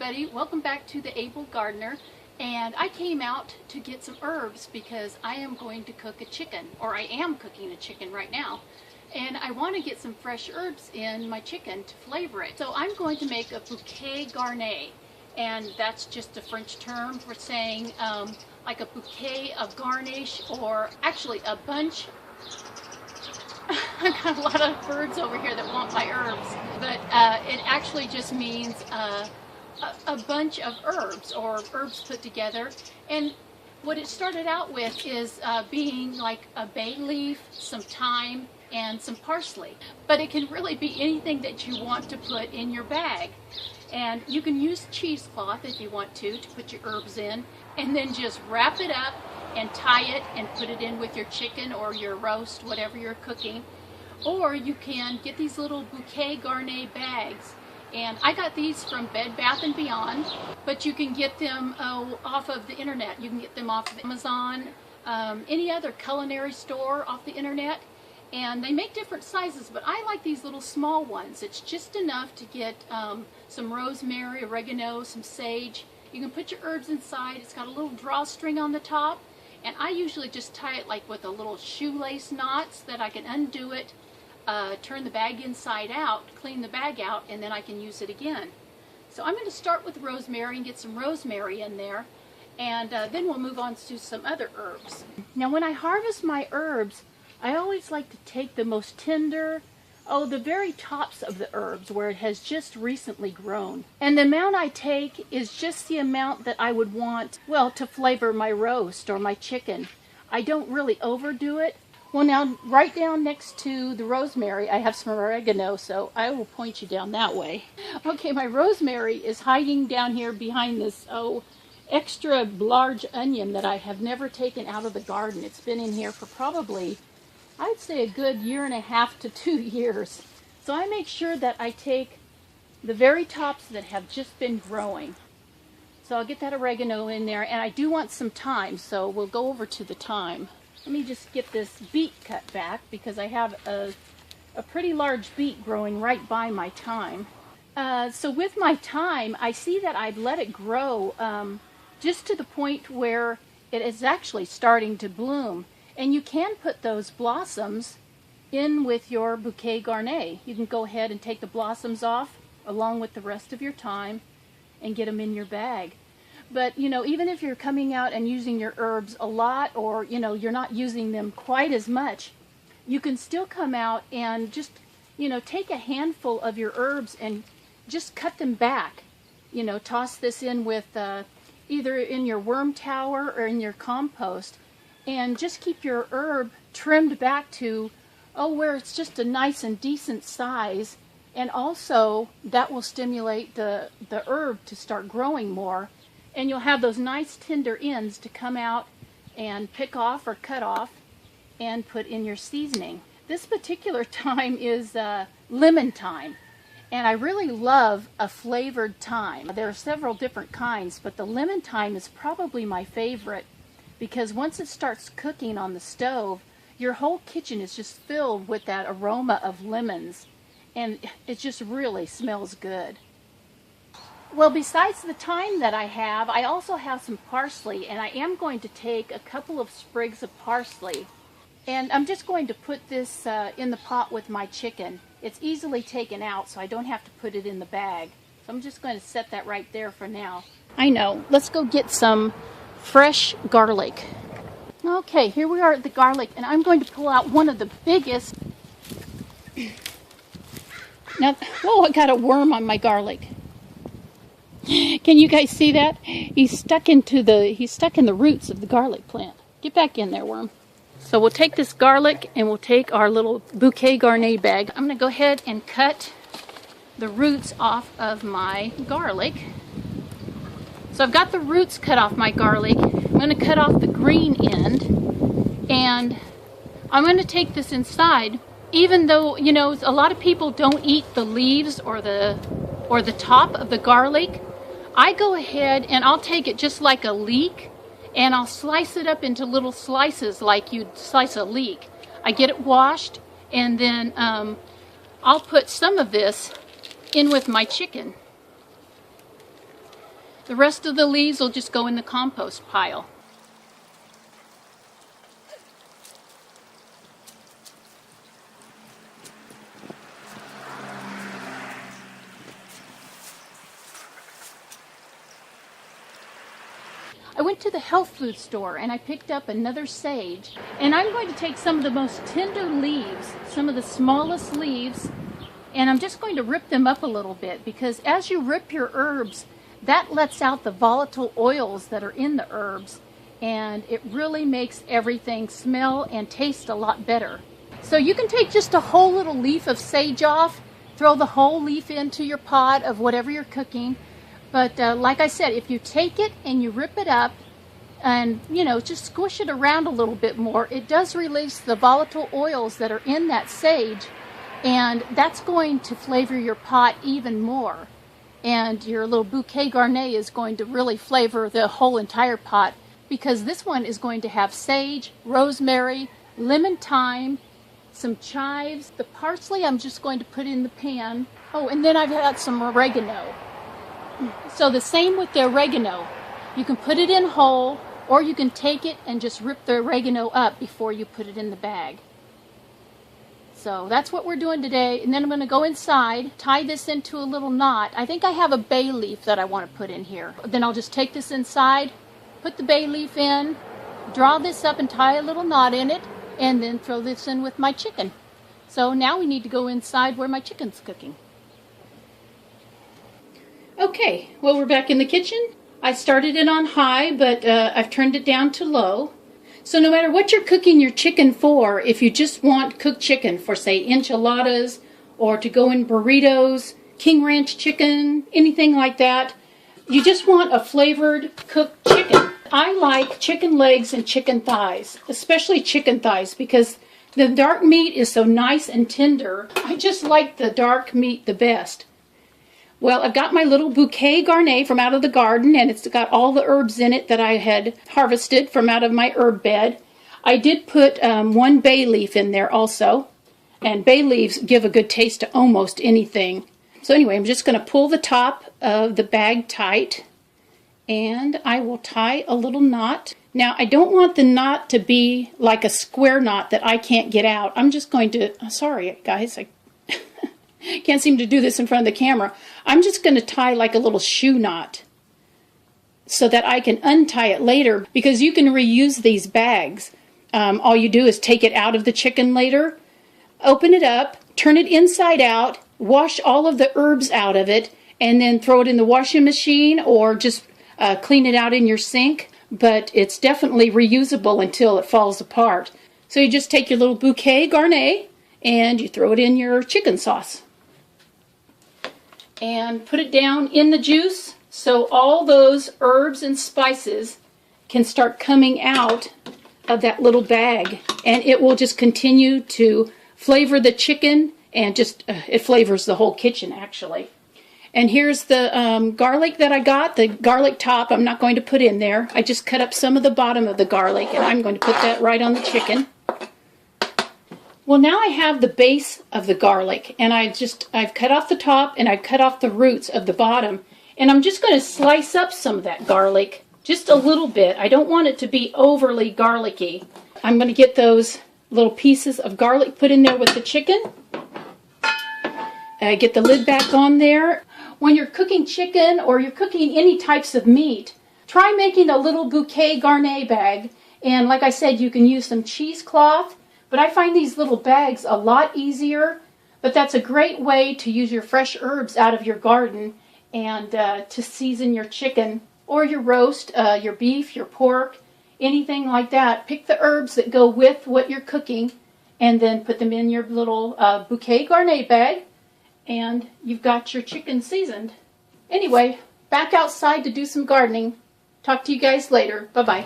everybody, welcome back to The Able Gardener. And I came out to get some herbs because I am going to cook a chicken, or I am cooking a chicken right now. And I want to get some fresh herbs in my chicken to flavor it. So I'm going to make a bouquet garni. And that's just a French term for saying like a bouquet of garnish, or actually a bunch. I've got a lot of birds over here that want my herbs, but it actually just means a bunch of herbs, or herbs put together. And what it started out with is being like a bay leaf, some thyme, and some parsley. But it can really be anything that you want to put in your bag. And you can use cheesecloth if you want to put your herbs in, and then just wrap it up and tie it and put it in with your chicken or your roast, whatever you're cooking. Or you can get these little bouquet garni bags. And I got these from Bed Bath & Beyond, but you can get them off of the internet. You can get them off of Amazon, any other culinary store off the internet. And they make different sizes, but I like these little small ones. It's just enough to get some rosemary, oregano, some sage. You can put your herbs inside. It's got a little drawstring on the top. And I usually just tie it like with a little shoelace knots that I can undo it, turn the bag inside out, clean the bag out, and then I can use it again. So I'm going to start with rosemary and get some rosemary in there, and then we'll move on to some other herbs. Now when I harvest my herbs, I always like to take the most tender, the very tops of the herbs where it has just recently grown. And the amount I take is just the amount that I would want, well, to flavor my roast or my chicken. I don't really overdo it. Well, now, right down next to the rosemary, I have some oregano, so I will point you down that way. Okay, my rosemary is hiding down here behind this, extra large onion that I have never taken out of the garden. It's been in here for probably, I'd say, a good 1.5 to 2 years. So I make sure that I take the very tops that have just been growing. So I'll get that oregano in there, and I do want some thyme, so we'll go over to the thyme. Let me just get this beet cut back because I have a pretty large beet growing right by my thyme. So with my thyme, I see that I've let it grow just to the point where it is actually starting to bloom. And you can put those blossoms in with your bouquet garni. You can go ahead and take the blossoms off along with the rest of your thyme and get them in your bag. But, you know, even if you're coming out and using your herbs a lot, or, you know, you're not using them quite as much, you can still come out and just, you know, take a handful of your herbs and just cut them back. You know, toss this in with either in your worm tower or in your compost, and just keep your herb trimmed back to, where it's just a nice and decent size. And also, that will stimulate the herb to start growing more. And you'll have those nice tender ends to come out and pick off or cut off and put in your seasoning. This particular thyme is lemon thyme. And I really love a flavored thyme. There are several different kinds, but the lemon thyme is probably my favorite, because once it starts cooking on the stove, your whole kitchen is just filled with that aroma of lemons. And it just really smells good. Well, besides the thyme that I have, I also have some parsley, and I am going to take a couple of sprigs of parsley. And I'm just going to put this in the pot with my chicken. It's easily taken out, so I don't have to put it in the bag. So I'm just going to set that right there for now. I know. Let's go get some fresh garlic. Okay, here we are at the garlic, and I'm going to pull out one of the biggest. Now, I got a worm on my garlic. Can you guys see that? He's stuck in the roots of the garlic plant. Get back in there, worm. So we'll take this garlic and we'll take our little bouquet garni bag. I'm going to go ahead and cut the roots off of my garlic. So I've got the roots cut off my garlic. I'm going to cut off the green end, and I'm going to take this inside. Even though, you know, a lot of people don't eat the leaves or the top of the garlic, I go ahead and I'll take it just like a leek, and I'll slice it up into little slices like you'd slice a leek. I get it washed, and then I'll put some of this in with my chicken. The rest of the leaves will just go in the compost pile. I went to the health food store and I picked up another sage, and I'm going to take some of the most tender leaves, some of the smallest leaves, and I'm just going to rip them up a little bit, because as you rip your herbs, that lets out the volatile oils that are in the herbs, and it really makes everything smell and taste a lot better. So you can take just a whole little leaf of sage off, throw the whole leaf into your pot of whatever you're cooking. But like I said, if you take it and you rip it up and, just squish it around a little bit more, it does release the volatile oils that are in that sage, and that's going to flavor your pot even more. And your little bouquet garni is going to really flavor the whole entire pot, because this one is going to have sage, rosemary, lemon thyme, some chives. The parsley I'm just going to put in the pan. Oh, and then I've got some oregano. So the same with the oregano. You can put it in whole, or you can take it and just rip the oregano up before you put it in the bag. So that's what we're doing today. And then I'm going to go inside, tie this into a little knot. I think I have a bay leaf that I want to put in here. Then I'll just take this inside, put the bay leaf in, draw this up and tie a little knot in it, and then throw this in with my chicken. So now we need to go inside where my chicken's cooking. Okay, well, we're back in the kitchen. I started it on high, but I've turned it down to low. So no matter what you're cooking your chicken for, if you just want cooked chicken for, say, enchiladas, or to go in burritos, King Ranch chicken, anything like that, you just want a flavored cooked chicken. I like chicken legs and chicken thighs, especially chicken thighs, because the dark meat is so nice and tender. I just like the dark meat the best. Well, I've got my little bouquet garni from out of the garden, and it's got all the herbs in it that I had harvested from out of my herb bed. I did put one bay leaf in there also, and bay leaves give a good taste to almost anything. So anyway, I'm just going to pull the top of the bag tight, and I will tie a little knot. Now, I don't want the knot to be like a square knot that I can't get out. I'm just going to, sorry guys, I can't seem to do this in front of the camera. I'm just going to tie like a little shoe knot so that I can untie it later, because you can reuse these bags. All you do is take it out of the chicken later, open it up, turn it inside out, wash all of the herbs out of it, and then throw it in the washing machine, or just clean it out in your sink. But it's definitely reusable until it falls apart. So you just take your little bouquet garni and you throw it in your chicken sauce. And put it down in the juice so all those herbs and spices can start coming out of that little bag, and it will just continue to flavor the chicken, and just it flavors the whole kitchen actually. And here's the garlic that I got, the garlic top. I'm not going to put in there. I just cut up some of the bottom of the garlic, and I'm going to put that right on the chicken. Well, now I have the base of the garlic, and I've cut off the top and I've cut off the roots of the bottom, and I'm just going to slice up some of that garlic, just a little bit. I don't want it to be overly garlicky. I'm going to get those little pieces of garlic put in there with the chicken. Get the lid back on there. When you're cooking chicken or you're cooking any types of meat, try making a little bouquet garni bag, and like I said, you can use some cheesecloth. But I find these little bags a lot easier, but that's a great way to use your fresh herbs out of your garden and to season your chicken or your roast, your beef, your pork, anything like that. Pick the herbs that go with what you're cooking and then put them in your little bouquet garni bag, and you've got your chicken seasoned. Anyway, back outside to do some gardening. Talk to you guys later. Bye-bye.